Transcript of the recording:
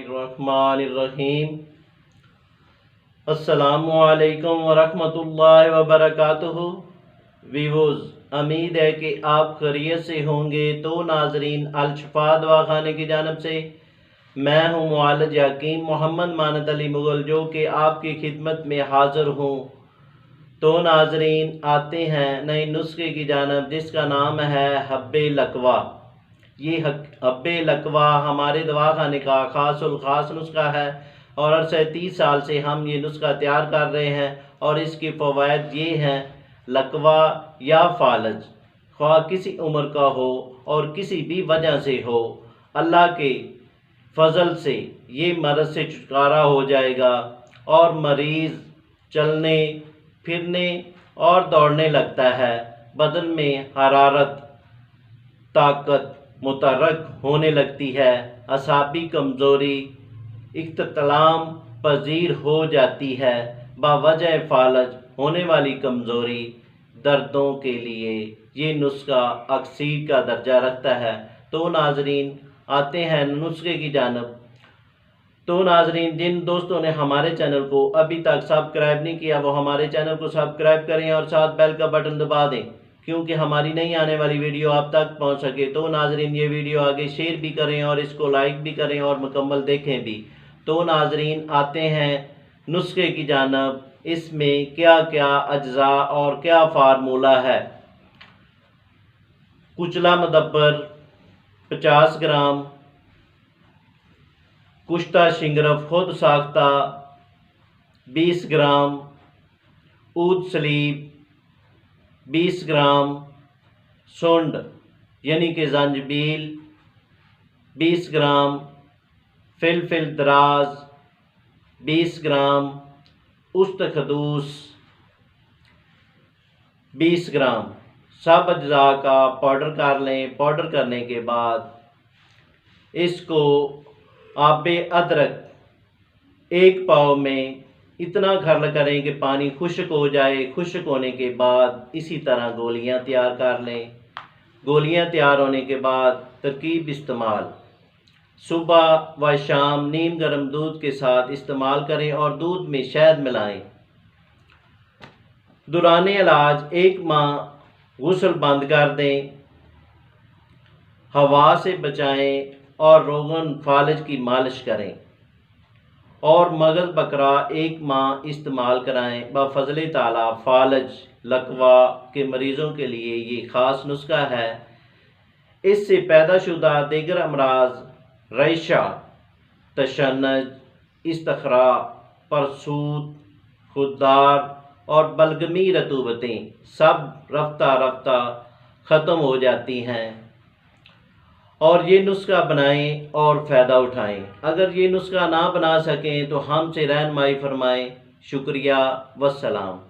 बिस्मिल्लाहिर्रहमानिर्रहीम। अस्सलामुअलैकुम वरहमतुल्लाहि वबरकातुहू। व्यूअर्स, उम्मीद है कि आप खैरियत से होंगे। तो नाजरीन, अल-शिफा दवाखाने की जानिब से मैं हूँ मुआलिज हकीम मोहम्मद मानत अली मुगल, जो कि आपकी खिदमत में हाज़िर हूँ। तो नाजरीन, आते हैं नए नुस्खे की जानिब, जिसका नाम है हब्बे लकवा। ये हब्बे लकवा हमारे दवाखाने का ख़ास नुस्खा है और अरसे 30 साल से हम ये नुस्खा तैयार कर रहे हैं। और इसके फ़वाइद ये हैं, लकवा या फालज ख्वाह किसी उम्र का हो और किसी भी वजह से हो, अल्लाह के फजल से ये मरज़ से छुटकारा हो जाएगा और मरीज़ चलने फिरने और दौड़ने लगता है। बदन में हरारत, ताकत, मोtoric होने लगती है। असाबी कमज़ोरी इख्तिलाम पजीर हो जाती है। वजह फालज होने वाली कमज़ोरी दर्दों के लिए ये नुस्खा अक्सीर का दर्जा रखता है। तो नाजरीन, आते हैं नुस्खे की जानिब। तो नाजरीन, जिन दोस्तों ने हमारे चैनल को अभी तक सब्सक्राइब नहीं किया, वो हमारे चैनल को सब्सक्राइब करें और साथ बेल का बटन दबा दें, क्योंकि हमारी नई आने वाली वीडियो आप तक पहुंच सके। तो नाजरीन, ये वीडियो आगे शेयर भी करें और इसको लाइक भी करें और मुकम्मल देखें भी। तो नाजरीन, आते हैं नुस्खे की जानिब। इसमें क्या क्या अज्जा और क्या फार्मूला है। कुचला मदब्बर 50 ग्राम, कुश्ता शिंगरफ खुद साख्ता 20 ग्राम, ऊद सलीब 20 ग्राम, सुंड यानी कि जंजबील 20 ग्राम, फिलफिल दराज 20 ग्राम, उस्त खदूस 20 ग्राम। सब अज्जा का पाउडर कर लें। पाउडर करने के बाद इसको आबे अदरक 1 पाव में इतना खर्ल करें कि पानी खुश्क हो जाए। खुश्क होने के बाद इसी तरह गोलियां तैयार कर लें। गोलियां तैयार होने के बाद तरकीब इस्तेमाल सुबह व शाम नीम गर्म दूध के साथ इस्तेमाल करें और दूध में शहद मिलाएं। दौरान इलाज 1 माह गुस्ल बंद कर दें, हवा से बचाएं और रोगन फालज की मालिश करें और मगज बकरा 1 माह इस्तेमाल कराएं। बफज़ल ताला फालज लकवा के मरीज़ों के लिए ये ख़ास नुस्खा है। इससे पैदाशुदा दीगर अमराज, रेशा, तशन्नुज, इस्तखरा, परसूत, खुददार और बलगमी रतूबतें सब रफ्ता रफ्ता ख़त्म हो जाती हैं। और ये नुस्खा बनाएं और फ़ायदा उठाएं। अगर ये नुस्खा ना बना सकें तो हमसे रहनुमाई फरमाएं। शुक्रिया, वस्सलाम।